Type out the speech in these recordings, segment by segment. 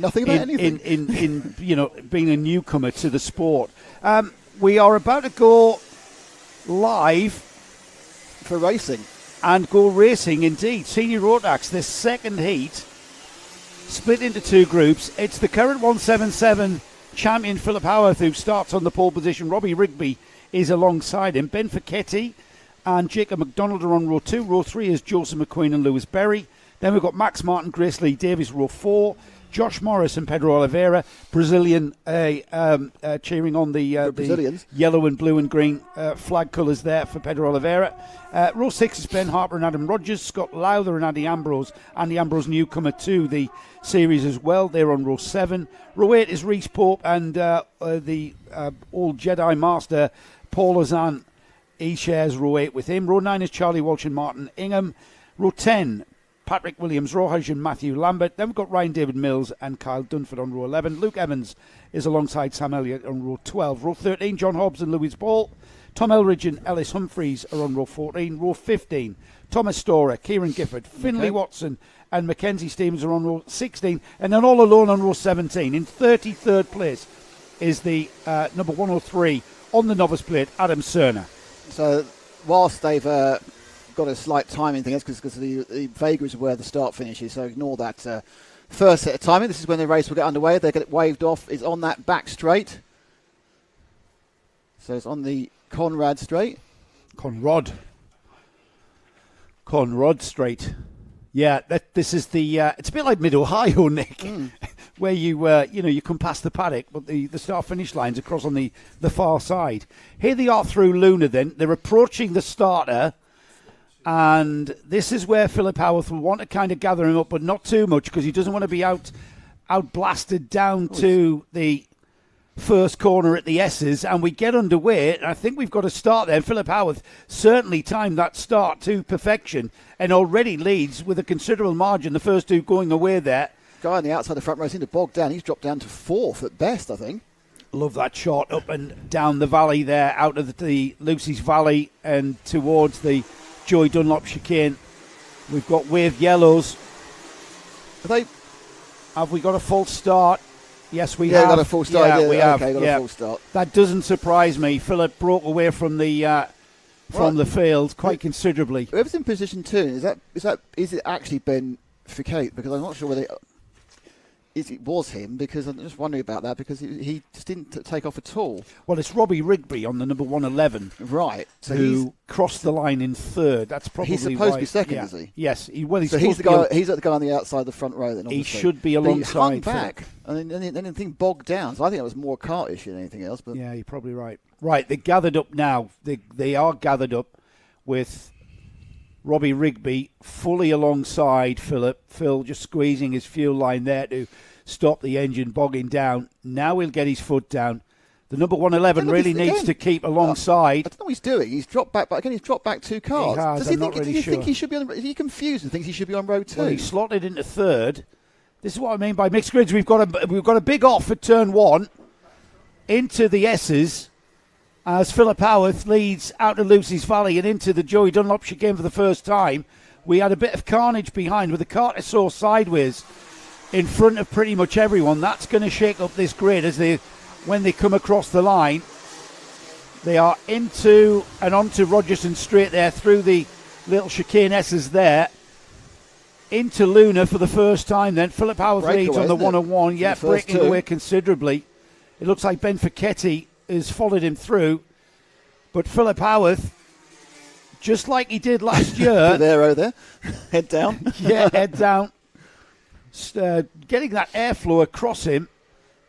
Nothing about anything. In being a newcomer to the sport. We are about to go live for racing. And go racing indeed. Senior Rotax, this second heat, split into two groups. It's the current 177 champion Philip Howarth who starts on the pole position. Robbie Rigby is alongside him. Ben Fichetti and Jacob McDonald are on row 2. Row 3 is Joseph McQueen and Lewis Berry. Then we've got Max Martin, Grace Lee Davies, row 4. Josh Morris and Pedro Oliveira, Brazilian, cheering on the yellow and blue and green flag colours there for Pedro Oliveira. Row 6 is Ben Harper and Adam Rogers, Scott Lowther and Andy Ambrose. Andy Ambrose, newcomer to the series as well. They're on row 7. Row 8 is Reese Pope and the old Jedi Master, Paul Ozan. He shares row 8 with him. Row 9 is Charlie Walsh and Martin Ingham. Row 10, Patrick Williams, Rohaj and Matthew Lambert. Then we've got Ryan David Mills and Kyle Dunford on row 11. Luke Evans is alongside Sam Elliott on row 12. Row 13, John Hobbs and Louis Ball. Tom Elridge and Ellis Humphreys are on row 14. Row 15, Thomas Storer, Kieran Gifford, Finlay Watson and Mackenzie Stevens are on row 16. And then all alone on row 17. In 33rd place is the number 103 on the novice plate, Adam Cerner. So whilst they've got a slight timing thing, that's because the vagaries of where the start finishes, so ignore that first set of timing. This is when the race will get underway. They get it waved off. It's on that back straight. So it's on the Conrad straight. Conrod straight. Yeah, this is the. It's a bit like Mid-Ohio, Nick, where you come past the paddock, but the start-finish line's across on the far side. Here they are through Luna. Then they're approaching the starter. And this is where Philip Howarth will want to kind of gather him up, but not too much because he doesn't want to be out blasted down to the first corner at the S's. And we get underway. And I think we've got to start there. Philip Howarth certainly timed that start to perfection and already leads with a considerable margin. The first two going away there. Guy on the outside of the front row seemed to bog down. He's dropped down to 4th at best, I think. Love that shot up and down the valley there, out of the Lucy's Valley and towards the Joey Dunlop chicane. We've got wave yellows. Have we got a full start? Yes, we have. Yeah, got a full start. Yeah, we have. Okay, got a full start. That doesn't surprise me. Philip broke away from the field quite considerably. Whoever's in position 2, is it actually Ben Ficate? Because I'm not sure whether it was him, because I'm just wondering about that, because he just didn't take off at all. Well, it's Robbie Rigby on the number 111. Right. So who crossed the line in 3rd. That's probably he's supposed to be 2nd, is he? Yes. He's the guy on the outside of the front row then, obviously. He should be alongside. But he hung back, and then anything bogged down. So I think it was more a cart issue than anything else. But yeah, you're probably right. Right, they're gathered up now. They are gathered up with Robbie Rigby fully alongside Philip. Phil just squeezing his fuel line there to stop the engine bogging down. Now he'll get his foot down. The number 111 really needs to keep alongside. I don't know what he's doing. He's dropped back, but again, he's dropped back 2 cars. He has. Does he think he should be on? Is he confused and thinks he should be on row 2? Well, he slotted into 3rd. This is what I mean by mixed grids. We've got a big off at turn 1 into the S's as Philip Howarth leads out of Lucy's Valley and into the Joey Dunlop chicane for the first time. We had a bit of carnage behind with the car to soar sideways in front of pretty much everyone. That's going to shake up this grid when they come across the line. They are into and onto Rogerson straight there through the little chicane S's there. Into Luna for the first time then. Philip Howarth leads on the 101. Yeah, breaking away considerably. It looks like Ben Fichetti has followed him through. But Philip Howarth, just like he did last year. there. Head down. Yeah, head down. Getting that airflow across him,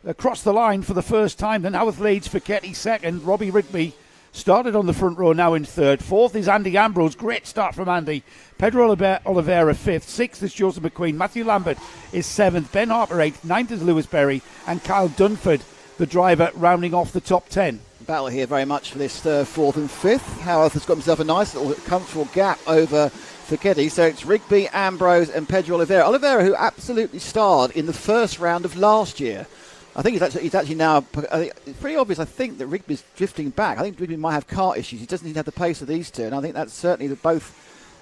across the line for the first time. Then Howarth leads, Fichetti second. Robbie Rigby started on the front row, now in 3rd. 4th is Andy Ambrose. Great start from Andy. Pedro Oliveira 5th. 6th is Joseph McQueen. Matthew Lambert is 7th. Ben Harper 8th. 9th is Lewis Berry. And Kyle Dunford, the driver, rounding off the top 10. Battle here very much for this 3rd, 4th and 5th. Howarth has got himself a nice little comfortable gap over Fichetti. So it's Rigby, Ambrose and Pedro Oliveira. Oliveira, who absolutely starred in the first round of last year. I think he's actually now. It's pretty obvious, I think, that Rigby's drifting back. I think Rigby might have kart issues. He doesn't even have the pace of these two. And I think that's certainly both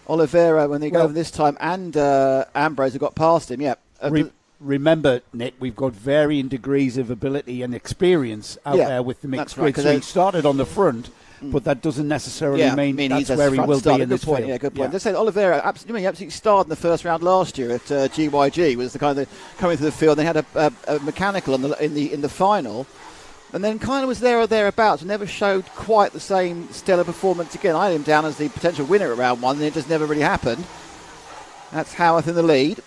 Oliveira, when they go over this time, and Ambrose have got past him. Yeah. remember, Nick, we've got varying degrees of ability and experience out there with the mixed grid. So he started on the front, but that doesn't necessarily mean that's where he will be in this field. Yeah, good point. Just saying, Oliveira absolutely starred in the first round last year at GYG. Was the kind of coming through the field. They had a mechanical in the final, and then kind of was there or thereabouts. Never showed quite the same stellar performance again. I had him down as the potential winner at round one, and it just never really happened. That's Howarth in the lead.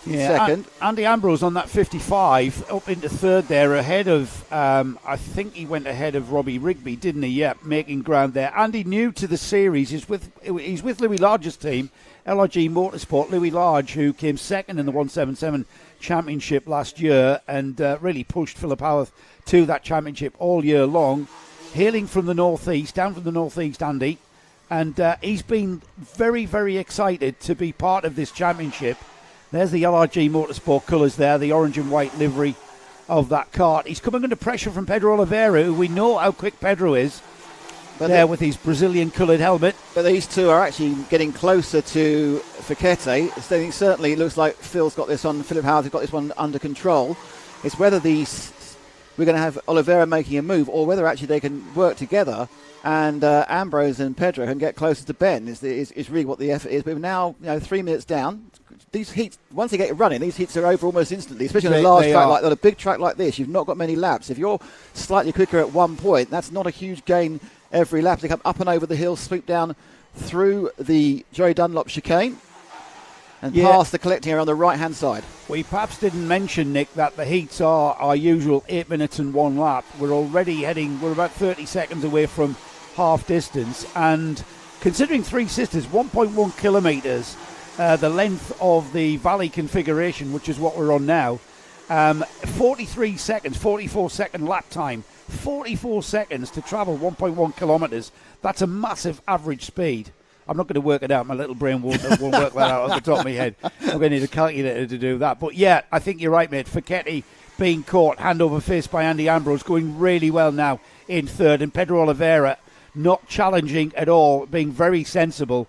Second. Andy Ambrose on that 55 up into third there ahead of I think he went ahead of Robbie Rigby, didn't he? Yeah, making ground there. Andy, new to the series, he's with Louis Large's team, LRG Motorsport. Louis Large, who came second in the 177 championship last year and really pushed Philip Howarth to that championship all year long, hailing from the northeast, down from the northeast, Andy, and he's been very, very excited to be part of this championship. There's the LRG Motorsport colours there, the orange and white livery of that kart. He's coming under pressure from Pedro Oliveira, who we know how quick Pedro is, but with his Brazilian coloured helmet. But these two are actually getting closer to Fekete. So certainly it looks like Philip Howarth has got this one under control. It's whether we're going to have Oliveira making a move, or whether actually they can work together and Ambrose and Pedro can get closer to Ben is really what the effort is. But now, 3 minutes down. These heats, once they get running, these heats are over almost instantly, especially on a large track on a big track like this. You've not got many laps. If you're slightly quicker at one point, that's not a huge gain every lap. They come up and over the hill, sweep down through the Jerry Dunlop chicane and past the collecting area on the right-hand side. We perhaps didn't mention, Nick, that the heats are our usual 8 minutes and one lap. We're about 30 seconds away from half distance, and considering Three Sisters, 1.1 kilometres, the length of the valley configuration, which is what we're on now, 44 second lap time, 44 seconds to travel 1.1 kilometres. That's a massive average speed. I'm not going to work it out. My little brain won't work that out off the top of my head. I'm going to need a calculator to do that. But yeah, I think you're right, mate. Fekete being caught hand over fist by Andy Ambrose, going really well now in third, and Pedro Oliveira not challenging at all, being very sensible.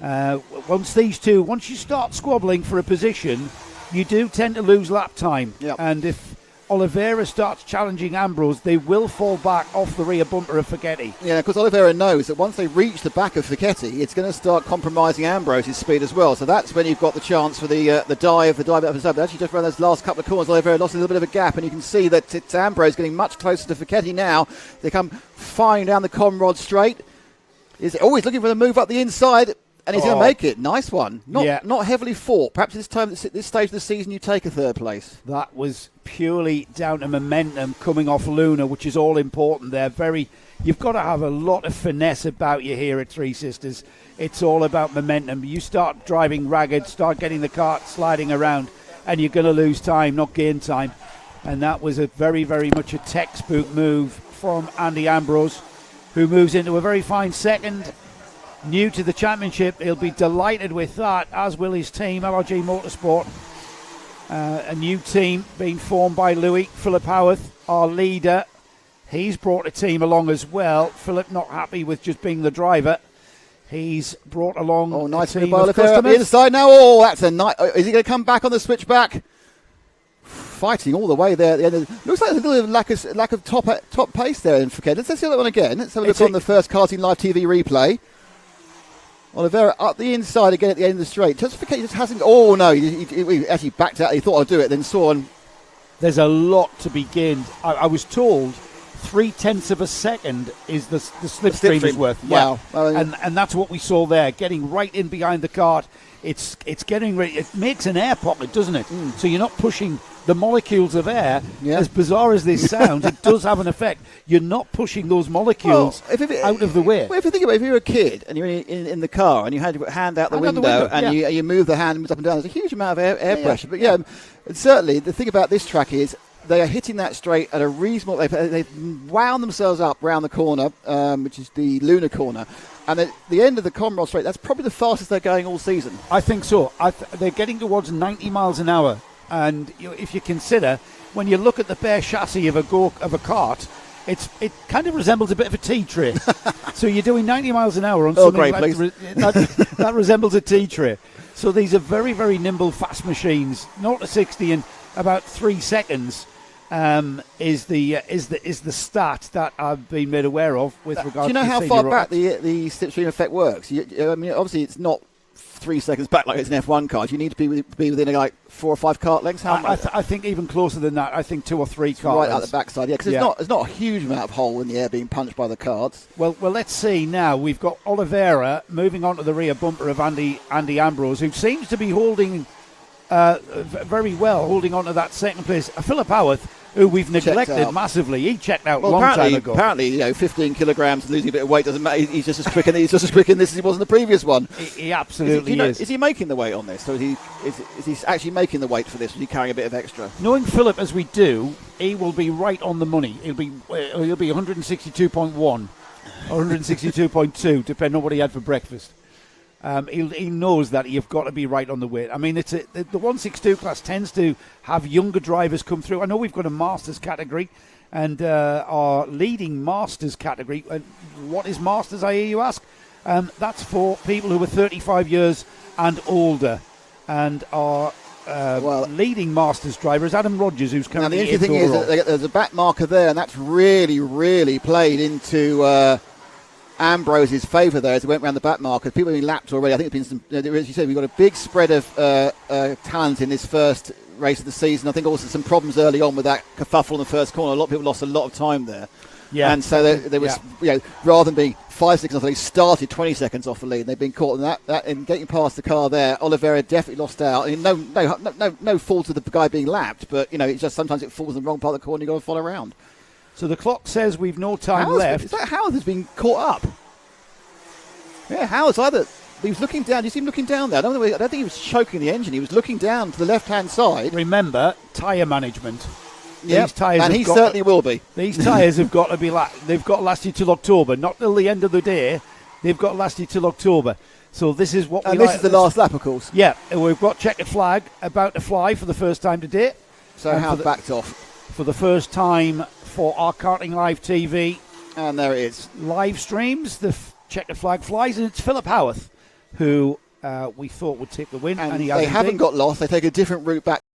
Once you start squabbling for a position, you do tend to lose lap time. Yep. And if Oliveira starts challenging Ambrose, they will fall back off the rear bumper of Fekete. Yeah, because Oliveira knows that once they reach the back of Fekete, it's going to start compromising Ambrose's speed as well. So that's when you've got the chance for the dive up and side. But actually, just around those last couple of corners, Oliveira lost a little bit of a gap, and you can see that it's Ambrose getting much closer to Fekete now. They come fine down the Conrod straight. He's always looking for the move up the inside. And he's going to make it. Nice one. Not heavily fought. Perhaps this stage of the season you take a third place. That was purely down to momentum coming off Luna, which is all important there. You've got to have a lot of finesse about you here at Three Sisters. It's all about momentum. You start driving ragged, start getting the cart sliding around, and you're going to lose time, not gain time. And that was a very, very much a textbook move from Andy Ambrose, who moves into a very fine second. New to the championship, he'll be delighted with that, as will his team, LRG Motorsport. A new team being formed by Louis. Philip Howarth, our leader. He's brought a team along as well. Philip not happy with just being the driver. He's brought along nice a team of customers. Up the inside now. That's a nice. Is he going to come back on the switchback? Fighting all the way there at the end. Looks like there's a little lack of top pace there in Fekete. Let's see that one again. Let's have a look on the first Karting Live TV replay. Oliveira up the inside again at the end of the straight. Fekete just hasn't. Oh no, he actually backed out. He thought I'd do it, then saw and. There's a lot to be gained. I was told 0.3 of a second is the slipstream is worth. Wow. Yeah. And that's what we saw there, getting right in behind the cart. It's getting ready. It makes an air pocket, doesn't it? So you're not pushing the molecules of air. As bizarre as this sounds, it does have an effect. You're not pushing those molecules out of the way. Well, if you think about it, if you're a kid and you're in the car and you had your hand out the window and you move the hand up and down, there's a huge amount of air pressure. But and certainly the thing about this track is they are hitting that straight at a reasonable. They've wound themselves up round the corner, which is the Luna corner. And at the end of the Conrod straight, that's probably the fastest they're going all season. I think so. They're getting towards 90 miles an hour. And if you consider, when you look at the bare chassis of a cart, it kind of resembles a bit of a tea tray. So you're doing 90 miles an hour on something that resembles a tea tray. So these are very, very nimble, fast machines. 0 to 60 in about 3 seconds is the stat that I've been made aware of with regards to. Do you know how far back the slipstream effect works? I mean, obviously it's not 3 seconds back like it's an F1 car. You need to be within like 4 or 5 kart lengths. How much? I think even closer than that. I think 2 or 3 kart right lengths. out the backside. Yeah, because there's not a huge amount of hole in the air being punched by the karts. Well, let's see now. We've got Oliveira moving on to the rear bumper of Andy Ambrose, who seems to be holding very well, holding on to that second place. Philip Howarth, who we've neglected massively, he checked out a long time ago. Apparently, 15 kilograms losing a bit of weight doesn't matter. He's just as quick in this as he was in the previous one. He absolutely is. Is he making the weight on this? So is he actually making the weight for this? Or is he carrying a bit of extra? Knowing Philip as we do, he will be right on the money. He'll be 162.1 or 162.2, depending on what he had for breakfast. He knows that you've got to be right on the weight. I mean, the 162 class tends to have younger drivers come through. I know we've got a Masters category and our leading Masters category. What is Masters, I hear you ask? That's for people who are 35 years and older. And our leading Masters driver is Adam Rogers, who's currently now, the interesting thing is that there's a back marker there, and that's really, really played into Ambrose's favour there as he went around the back marker. People have been lapped already. I think there's been some, as you said, we've got a big spread of talent in this first race of the season. I think also some problems early on with that kerfuffle in the first corner. A lot of people lost a lot of time there. Yeah. And so there was, rather than being 5 seconds off the lead, started 20 seconds off the lead. And they've been caught in that in getting past the car there. Oliveira definitely lost out. I mean, no fault of the guy being lapped, but it's just sometimes it falls in the wrong part of the corner. You've got to follow around. So the clock says we've no time left. Is that Howard has been caught up? Yeah, Howard's he was looking down. You see him looking down there. I don't think he was choking the engine. He was looking down to the left-hand side. Remember, tyre management. Yeah, and he certainly will be. These tyres have got to be they've got to last you till October, not till the end of the day. They've got to last you till October. So this is what this is the last lap, of course. Yeah, we've got checkered flag about to fly for the first time today. So Howard backed off for the first time for our Karting Live TV. And there it is. Live streams, the checkered flag flies, and it's Philip Howarth, who we thought would take the win. And he they haven't got lost. They take a different route back